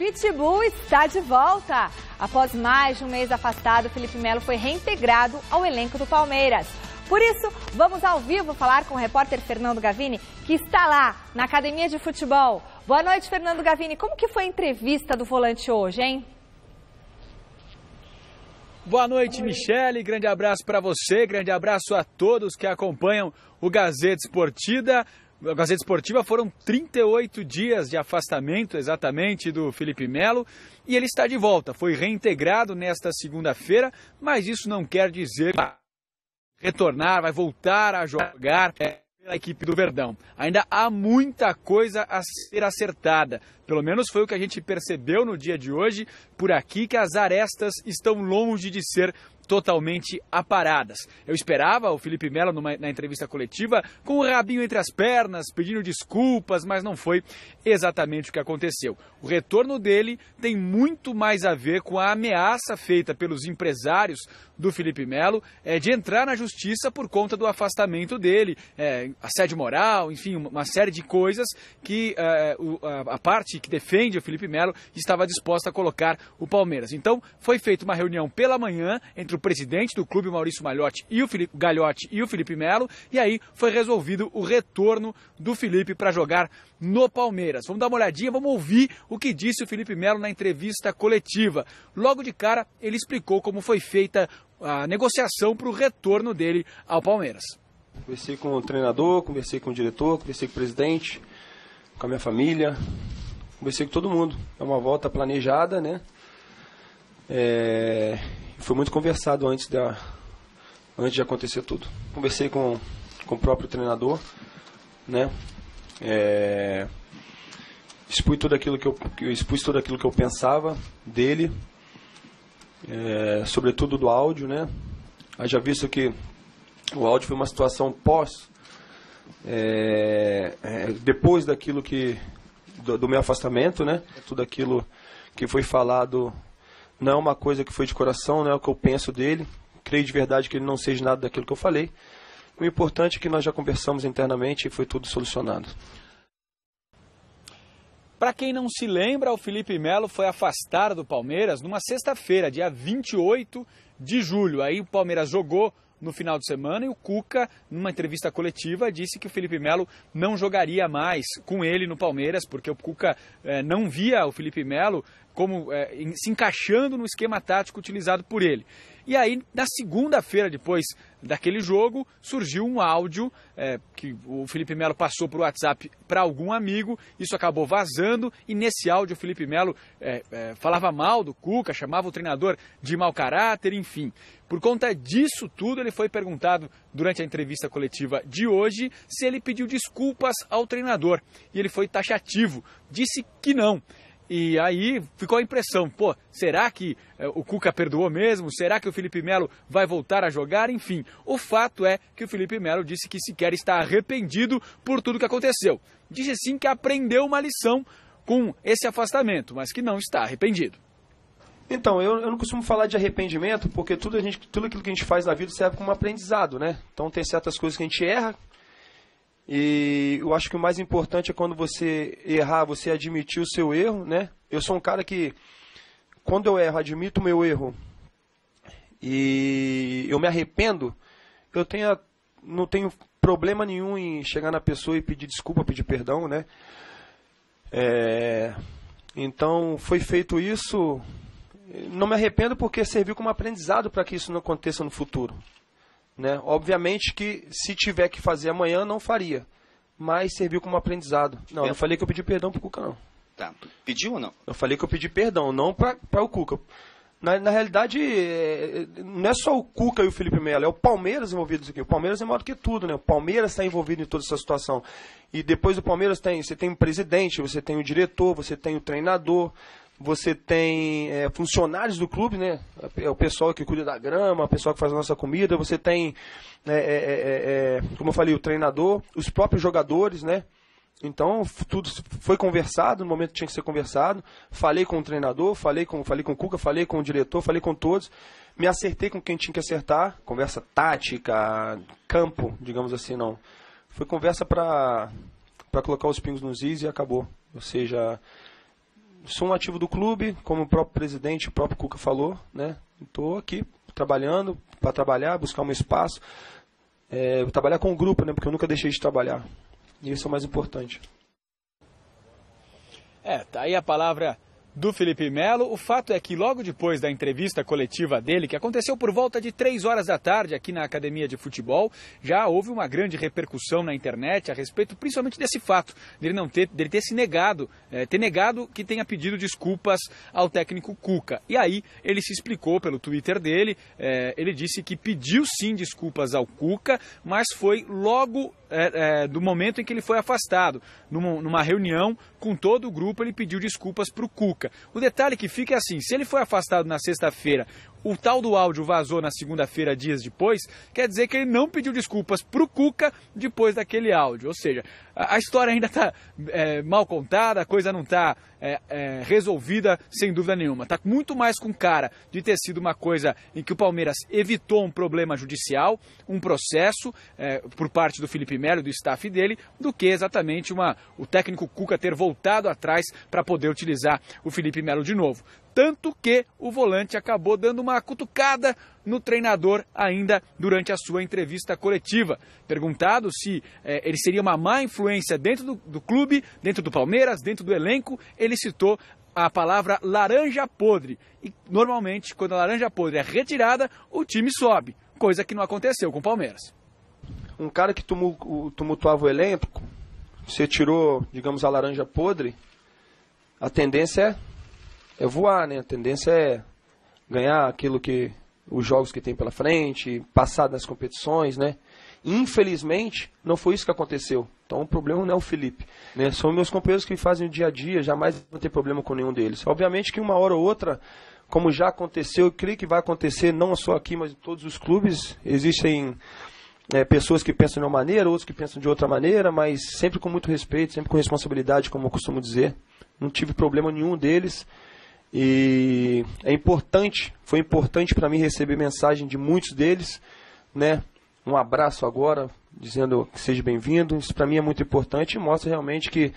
Pitbull está de volta. Após mais de um mês afastado, Felipe Melo foi reintegrado ao elenco do Palmeiras. Por isso, vamos ao vivo falar com o repórter Fernando Gavini, que está lá na Academia de Futebol. Boa noite, Fernando Gavini. Como que foi a entrevista do volante hoje, hein? Boa noite, Michele. Grande abraço para você, grande abraço a todos que acompanham o Gazeta Esportiva. A Gazeta Esportiva foram 38 dias de afastamento, exatamente, do Felipe Melo, e ele está de volta. Foi reintegrado nesta segunda-feira, mas isso não quer dizer que vai retornar, vai voltar a jogar pela equipe do Verdão. Ainda há muita coisa a ser acertada. Pelo menos foi o que a gente percebeu no dia de hoje, por aqui, que as arestas estão longe de ser totalmente aparadas. Eu esperava o Felipe Melo na entrevista coletiva com o rabinho entre as pernas, pedindo desculpas, mas não foi exatamente o que aconteceu. O retorno dele tem muito mais a ver com a ameaça feita pelos empresários do Felipe Melo de entrar na justiça por conta do afastamento dele, assédio moral, enfim, uma série de coisas que a parte que defende o Felipe Melo estava disposta a colocar o Palmeiras. Então, foi feita uma reunião pela manhã entre o presidente do clube, Maurício Gagliotti, e o Felipe Melo, e aí foi resolvido o retorno do Felipe para jogar no Palmeiras. Vamos dar uma olhadinha, vamos ouvir o que disse o Felipe Melo na entrevista coletiva. Logo de cara, ele explicou como foi feita a negociação para o retorno dele ao Palmeiras. Conversei com o treinador, conversei com o diretor, conversei com o presidente, com a minha família, conversei com todo mundo. É uma volta planejada, né? Foi muito conversado antes de acontecer tudo. Conversei com o próprio treinador, né? Expus tudo aquilo que eu pensava dele, sobretudo do áudio, né? Haja visto que o áudio foi uma situação depois daquilo do meu afastamento, né? Tudo aquilo que foi falado não é uma coisa que foi de coração, não é o que eu penso dele. Creio de verdade que ele não seja nada daquilo que eu falei. O importante é que nós já conversamos internamente e foi tudo solucionado. Para quem não se lembra, o Felipe Melo foi afastado do Palmeiras numa sexta-feira, dia 28 de julho. Aí o Palmeiras jogou no final de semana e o Cuca, numa entrevista coletiva, disse que o Felipe Melo não jogaria mais com ele no Palmeiras, porque o Cuca não via o Felipe Melo como se encaixando no esquema tático utilizado por ele. E aí, na segunda-feira, depois daquele jogo, surgiu um áudio que o Felipe Melo passou por WhatsApp para algum amigo, isso acabou vazando, e nesse áudio o Felipe Melo falava mal do Cuca, chamava o treinador de mau caráter, enfim. Por conta disso tudo, ele foi perguntado durante a entrevista coletiva de hoje se ele pediu desculpas ao treinador, e ele foi taxativo, disse que não. E aí ficou a impressão, será que o Cuca perdoou mesmo? Será que o Felipe Melo vai voltar a jogar? Enfim, o fato é que o Felipe Melo disse que sequer está arrependido por tudo que aconteceu. Disse sim que aprendeu uma lição com esse afastamento, mas que não está arrependido. Então, eu não costumo falar de arrependimento, porque tudo aquilo que a gente faz na vida serve como aprendizado, né? Então tem certas coisas que a gente erra, e eu acho que o mais importante é quando você errar, você admitir o seu erro, né? Eu sou um cara que, quando eu erro, admito o meu erro e eu me arrependo, não tenho problema nenhum em chegar na pessoa e pedir desculpa, pedir perdão, né? Então, foi feito isso, não me arrependo porque serviu como aprendizado para que isso não aconteça no futuro. Né? Obviamente que se tiver que fazer amanhã, não faria. Mas serviu como aprendizado. Não, eu não falei que eu pedi perdão pro Cuca, não. Tá. Pediu ou não? Eu falei que eu pedi perdão, não para o Cuca. Na realidade, não é só o Cuca e o Felipe Melo, é o Palmeiras envolvido nisso aqui. O Palmeiras é maior do que tudo, né? O Palmeiras está envolvido em toda essa situação. E depois do Palmeiras você tem o presidente, você tem o diretor, você tem o treinador, você tem funcionários do clube, né? É o pessoal que cuida da grama, o pessoal que faz a nossa comida, você tem, como eu falei, o treinador, os próprios jogadores, né? Então, tudo foi conversado, no momento que tinha que ser conversado. Falei com o treinador, falei com o Cuca, falei com o diretor, falei com todos. Me acertei com quem tinha que acertar. Conversa tática, campo, digamos assim, não. Foi conversa para colocar os pingos nos is e acabou. Ou seja, sou um ativo do clube, como o próprio presidente, o próprio Cuca falou, né? Estou aqui trabalhando, para trabalhar, buscar um espaço, trabalhar com o grupo, né? Porque eu nunca deixei de trabalhar. E isso é o mais importante. Tá aí a palavra do Felipe Melo. O fato é que logo depois da entrevista coletiva dele, que aconteceu por volta de 3 horas da tarde aqui na Academia de Futebol, já houve uma grande repercussão na internet a respeito principalmente desse fato, dele ter se negado, ter negado que tenha pedido desculpas ao técnico Cuca. E aí ele se explicou pelo Twitter dele, ele disse que pediu sim desculpas ao Cuca, mas foi logo do momento em que ele foi afastado. Numa reunião com todo o grupo, ele pediu desculpas para o Cuca. O detalhe que fica é assim, se ele foi afastado na sexta-feira, o tal do áudio vazou na segunda-feira, dias depois, quer dizer que ele não pediu desculpas para o Cuca depois daquele áudio. Ou seja, a história ainda está mal contada, a coisa não está resolvida sem dúvida nenhuma. Está muito mais com cara de ter sido uma coisa em que o Palmeiras evitou um problema judicial, um processo por parte do Felipe Melo e do staff dele, do que exatamente o técnico Cuca ter voltado atrás para poder utilizar o Felipe Melo de novo. Tanto que o volante acabou dando uma cutucada no treinador ainda durante a sua entrevista coletiva. Perguntado se ele seria uma má influência dentro do clube, dentro do Palmeiras, dentro do elenco, ele citou a palavra laranja podre. E normalmente, quando a laranja podre é retirada, o time sobe, coisa que não aconteceu com o Palmeiras. Um cara que tumultuava o elenco, você tirou, digamos, a laranja podre, a tendência é voar, né? A tendência é ganhar aquilo que os jogos que tem pela frente, passar nas competições, né? Infelizmente, não foi isso que aconteceu. Então o problema não é o Felipe, né? São meus companheiros que fazem o dia a dia, jamais vou ter problema com nenhum deles. Obviamente que uma hora ou outra, como já aconteceu, eu creio que vai acontecer não só aqui, mas em todos os clubes, existem pessoas que pensam de uma maneira, outros que pensam de outra maneira, mas sempre com muito respeito, sempre com responsabilidade, como eu costumo dizer. Não tive problema nenhum deles. E foi importante para mim receber mensagem de muitos deles, né? Um abraço agora, dizendo que seja bem-vindo. Isso para mim é muito importante e mostra realmente que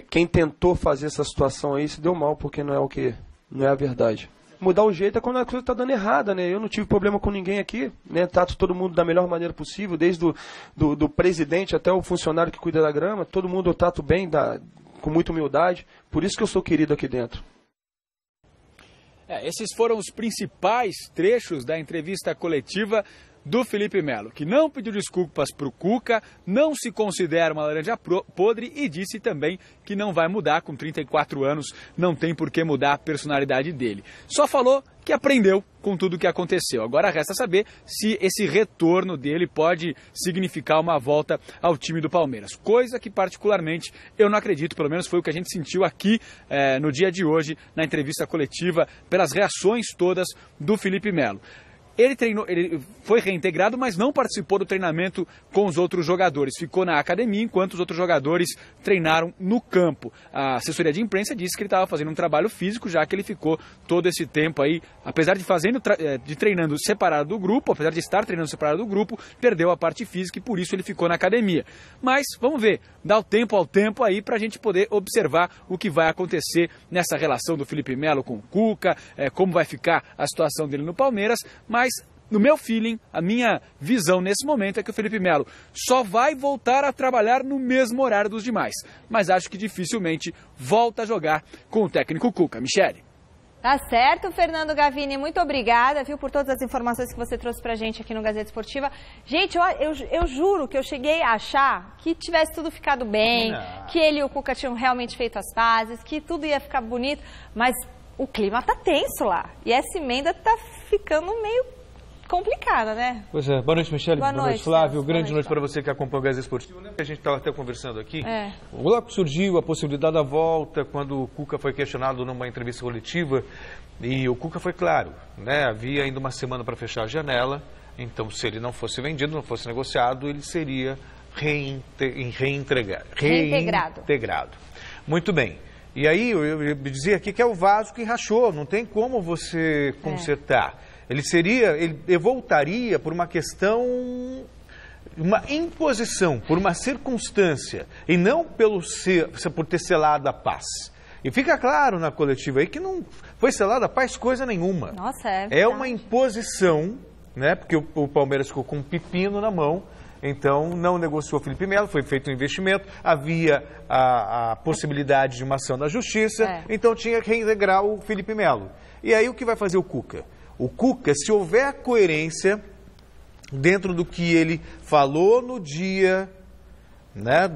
quem tentou fazer essa situação aí se deu mal, porque não é a verdade. Mudar o jeito é quando a coisa está dando errada, né? Eu não tive problema com ninguém aqui, né? Trato todo mundo da melhor maneira possível, desde do presidente até o funcionário que cuida da grama. Todo mundo eu trato bem, com muita humildade. Por isso que eu sou querido aqui dentro. Esses foram os principais trechos da entrevista coletiva do Felipe Melo, que não pediu desculpas para o Cuca, não se considera uma laranja podre e disse também que não vai mudar, com 34 anos, não tem por que mudar a personalidade dele. Só falou que aprendeu com tudo o que aconteceu. Agora resta saber se esse retorno dele pode significar uma volta ao time do Palmeiras. Coisa que particularmente eu não acredito, pelo menos foi o que a gente sentiu aqui no dia de hoje, na entrevista coletiva, pelas reações todas do Felipe Melo. Ele foi reintegrado, mas não participou do treinamento com os outros jogadores. Ficou na academia enquanto os outros jogadores treinaram no campo. A assessoria de imprensa disse que ele estava fazendo um trabalho físico, já que ele ficou todo esse tempo aí, apesar de treinando separado do grupo, apesar de estar treinando separado do grupo, perdeu a parte física e por isso ele ficou na academia. Mas vamos ver, dá o tempo ao tempo aí para a gente poder observar o que vai acontecer nessa relação do Felipe Melo com o Cuca, como vai ficar a situação dele no Palmeiras, mas no meu feeling, a minha visão nesse momento é que o Felipe Melo só vai voltar a trabalhar no mesmo horário dos demais. Mas acho que dificilmente volta a jogar com o técnico Cuca. Michele. Tá certo, Fernando Gavini. Muito obrigada, viu, por todas as informações que você trouxe pra gente aqui no Gazeta Esportiva. Gente, eu juro que eu cheguei a achar que tivesse tudo ficado bem, que ele e o Cuca tinham realmente feito as pazes, que tudo ia ficar bonito, mas o clima tá tenso lá. E essa emenda tá ficando meio complicada, né? Pois é. Boa noite, Michele. Boa noite, Flávio. Grande noite para você que acompanha o Gazeta Esportivo. A gente estava até conversando aqui. Logo surgiu a possibilidade da volta, quando o Cuca foi questionado numa entrevista coletiva, e o Cuca foi claro, né? Havia ainda uma semana para fechar a janela, então se ele não fosse vendido, não fosse negociado, ele seria reintegrado. Muito bem. E aí eu dizia aqui que é o vaso que rachou, não tem como você consertar. Ele voltaria por uma questão, uma imposição, por uma circunstância, e não por ter selado a paz. E fica claro na coletiva aí que não foi selada paz coisa nenhuma. Nossa, é uma imposição, né? Porque o Palmeiras ficou com um pepino na mão, então não negociou o Felipe Melo, foi feito um investimento, havia a possibilidade de uma ação da Justiça, então tinha que reintegrar o Felipe Melo. E aí o que vai fazer o Cuca? O Cuca, se houver coerência dentro do que ele falou no dia, né,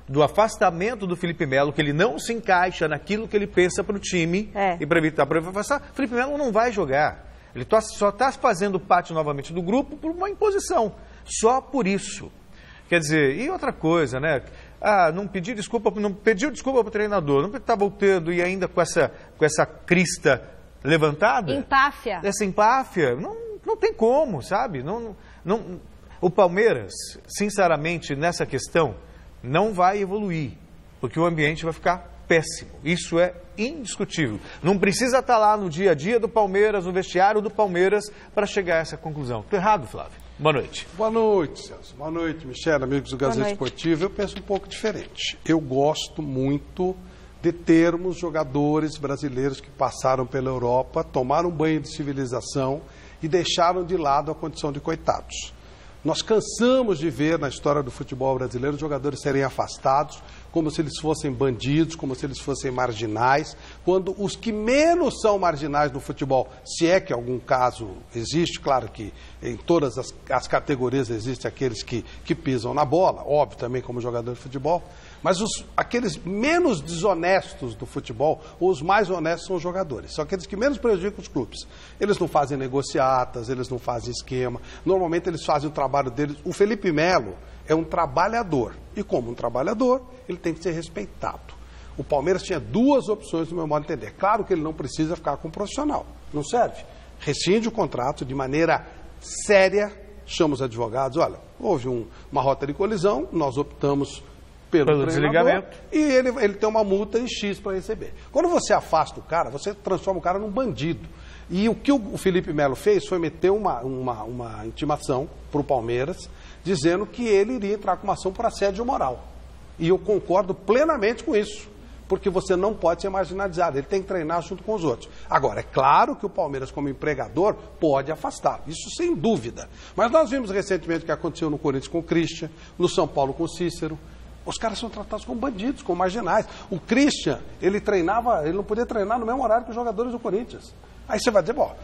do afastamento do Felipe Melo, que ele não se encaixa naquilo que ele pensa para o time, e para evitar para ele afastar, Felipe Melo não vai jogar. Ele só está fazendo parte novamente do grupo por uma imposição, só por isso. Quer dizer, e outra coisa, né? Não pediu desculpa para o treinador, não está voltando e ainda com essa crista levantada. Empáfia. Essa empáfia, não tem como, sabe? O Palmeiras, sinceramente, nessa questão, não vai evoluir, porque o ambiente vai ficar péssimo. Isso é indiscutível. Não precisa estar lá no dia a dia do Palmeiras, no vestiário do Palmeiras, para chegar a essa conclusão. Estou errado, Flávio? Boa noite. Boa noite, Celso. Boa noite, Michele, amigos do Gazeta Esportiva. Eu penso um pouco diferente. Eu gosto muito de termos jogadores brasileiros que passaram pela Europa, tomaram um banho de civilização e deixaram de lado a condição de coitados. Nós cansamos de ver na história do futebol brasileiro os jogadores serem afastados como se eles fossem bandidos, como se eles fossem marginais, quando os que menos são marginais no futebol, se é que algum caso existe, claro que em todas as categorias existem aqueles que pisam na bola, óbvio também como jogador de futebol, mas aqueles menos desonestos do futebol, ou os mais honestos são os jogadores, são aqueles que menos prejudicam os clubes. Eles não fazem negociatas, eles não fazem esquema, normalmente eles fazem o trabalho deles. O Felipe Melo é um trabalhador, e como um trabalhador, ele tem que ser respeitado. O Palmeiras tinha duas opções, no meu modo de entender. Claro que ele não precisa ficar com um profissional, não serve. Rescinde o contrato de maneira séria, chama os advogados, olha, houve uma rota de colisão, nós optamos pelo desligamento e ele tem uma multa em X para receber. Quando você afasta o cara, você transforma o cara num bandido. E o que o Felipe Melo fez foi meter uma intimação para o Palmeiras, dizendo que ele iria entrar com uma ação por assédio moral. E eu concordo plenamente com isso, porque você não pode ser marginalizado, ele tem que treinar junto com os outros. Agora, é claro que o Palmeiras, como empregador, pode afastar, isso sem dúvida. Mas nós vimos recentemente o que aconteceu no Corinthians com o Christian, no São Paulo com o Cícero. Os caras são tratados como bandidos, como marginais. O Christian, ele não podia treinar no mesmo horário que os jogadores do Corinthians. Aí você vai dizer, bom,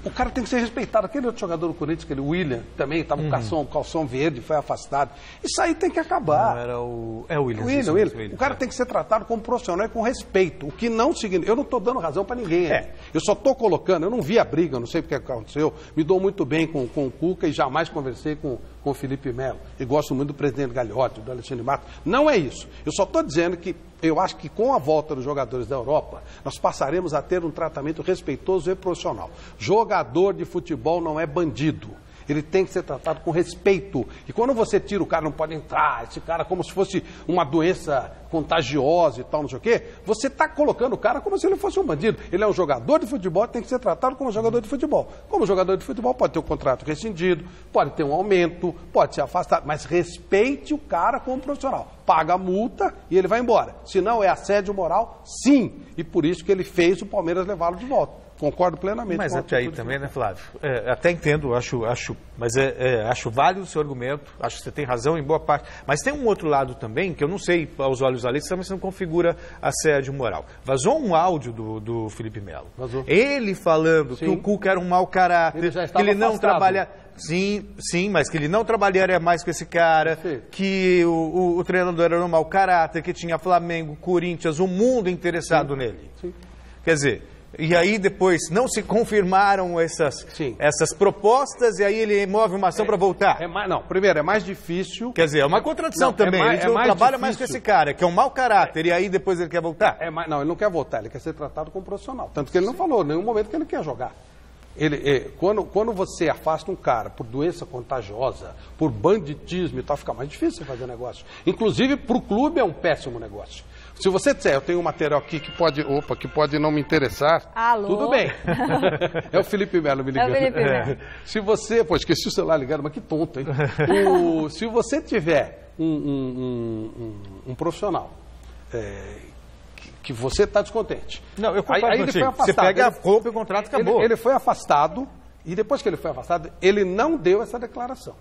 o cara tem que ser respeitado. Aquele outro jogador do Corinthians, aquele William, também estava com calção verde, foi afastado. Isso aí tem que acabar. Não, era o William. O cara tem que ser tratado como profissional e com respeito. O que não significa... Eu não estou dando razão para ninguém. Eu só estou colocando, eu não vi a briga, eu não sei o que aconteceu. Me dou muito bem com o Cuca e jamais conversei com o Felipe Melo. E gosto muito do presidente Gagliotti, do Alexandre Matos. Não é isso. Eu só estou dizendo que eu acho que com a volta dos jogadores da Europa, nós passaremos a ter um tratamento respeitoso e profissional. Jogador de futebol não é bandido. Ele tem que ser tratado com respeito. E quando você tira o cara, não pode entrar, esse cara como se fosse uma doença contagiosa e tal, não sei o quê, você está colocando o cara como se ele fosse um bandido. Ele é um jogador de futebol, tem que ser tratado como um jogador de futebol. Como jogador de futebol, pode ter o contrato rescindido, pode ter um aumento, pode ser afastado, mas respeite o cara como profissional. Paga a multa e ele vai embora. Se não é assédio moral, sim. E por isso que ele fez o Palmeiras levá-lo de volta. Concordo plenamente. Mas até aí também, né, Flávio? Até entendo, acho válido o seu argumento, acho que você tem razão em boa parte. Mas tem um outro lado também, que eu não sei, aos olhos ali, se não configura assédio moral. Vazou um áudio do Felipe Melo. Vazou. Ele falando que o Cuca era um mau caráter, que ele não trabalha... Sim, mas que ele não trabalharia mais com esse cara, que o treinador era um mau caráter, que tinha Flamengo, Corinthians, o mundo interessado nele. Sim. Quer dizer... E aí depois não se confirmaram essas propostas e aí ele move uma ação para voltar. Primeiro, é mais difícil... Quer dizer, é uma contradição também. Ele não trabalha mais com esse cara, que é um mau caráter, e aí depois ele quer voltar. Não, ele não quer voltar, ele quer ser tratado como profissional. Tanto que ele não falou em nenhum momento que ele quer jogar. Quando você afasta um cara por doença contagiosa, por banditismo e tal, fica mais difícil fazer negócio. Inclusive, para o clube é um péssimo negócio. Se você disser, eu tenho um material aqui que pode não me interessar, alô? Tudo bem. É o Felipe Melo me ligando. É o Felipe Melo. Se você... esqueci o celular ligado, mas que tonto, hein? Se você tiver um profissional que você está descontente. Não, eu concordo contigo. Você pega, rompe o contrato e acabou. Ele foi afastado, e depois que ele foi afastado, ele não deu essa declaração.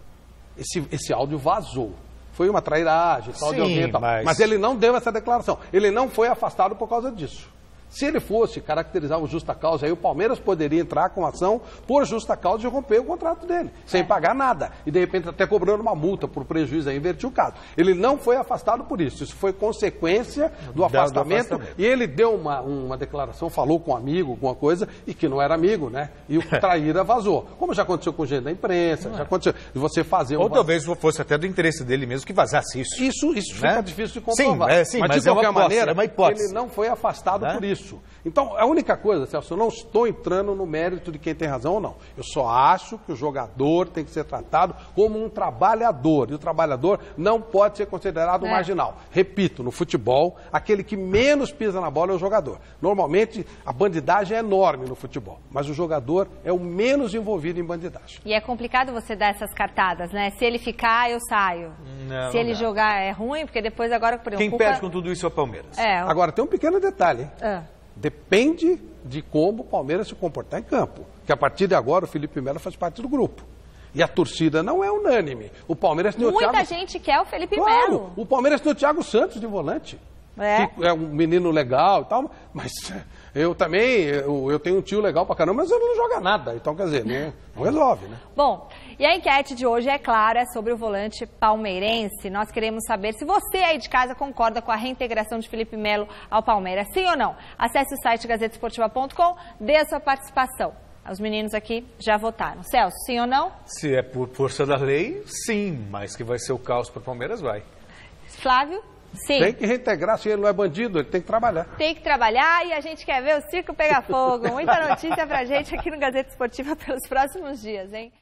Esse áudio vazou. Foi uma trairagem, tal de alguém e tal. Mas ele não deu essa declaração. Ele não foi afastado por causa disso. Se ele fosse caracterizar o justa causa, aí o Palmeiras poderia entrar com ação por justa causa e romper o contrato dele, sem pagar nada. E de repente até cobrando uma multa por prejuízo, aí invertiu o caso. Ele não foi afastado por isso. Isso foi consequência do afastamento. E ele deu uma declaração, falou com um amigo, alguma coisa, e que não era amigo, né? E o traíra vazou. Como já aconteceu com gente da imprensa, já aconteceu de você fazer Ou talvez fosse até do interesse dele mesmo que vazasse isso. Isso fica difícil de comprovar. Sim, mas de qualquer maneira, ele não foi afastado por isso. Então, a única coisa, Celso, eu não estou entrando no mérito de quem tem razão ou não. Eu só acho que o jogador tem que ser tratado como um trabalhador. E o trabalhador não pode ser considerado marginal. Repito, no futebol, aquele que menos pisa na bola é o jogador. Normalmente, a bandidagem é enorme no futebol. Mas o jogador é o menos envolvido em bandidagem. E é complicado você dar essas cartadas, né? Se ele ficar, eu saio. Se ele jogar, é ruim, porque depois agora... Por exemplo, quem perde com tudo isso é o Palmeiras. Agora, tem um pequeno detalhe, hein? Depende de como o Palmeiras se comportar em campo. Que a partir de agora o Felipe Melo faz parte do grupo. E a torcida não é unânime. O Palmeiras tem Muita gente quer o Felipe Melo. O Palmeiras tem o Thiago Santos de volante. Que é um menino legal e tal, mas eu também, eu tenho um tio legal pra caramba, mas ele não joga nada. Então, quer dizer, não resolve, né? Bom, e a enquete de hoje, é claro, é sobre o volante palmeirense. Nós queremos saber se você aí de casa concorda com a reintegração de Felipe Melo ao Palmeiras, sim ou não. Acesse o site gazetesportiva.com, dê a sua participação. Os meninos aqui já votaram. Celso, sim ou não? Se é por força da lei, sim, mas que vai ser o caos para o Palmeiras, vai. Flávio? Sim. Tem que reintegrar, se ele não é bandido, ele tem que trabalhar. Tem que trabalhar e a gente quer ver o circo pegar fogo. Muita notícia pra gente aqui no Gazeta Esportiva pelos próximos dias, hein?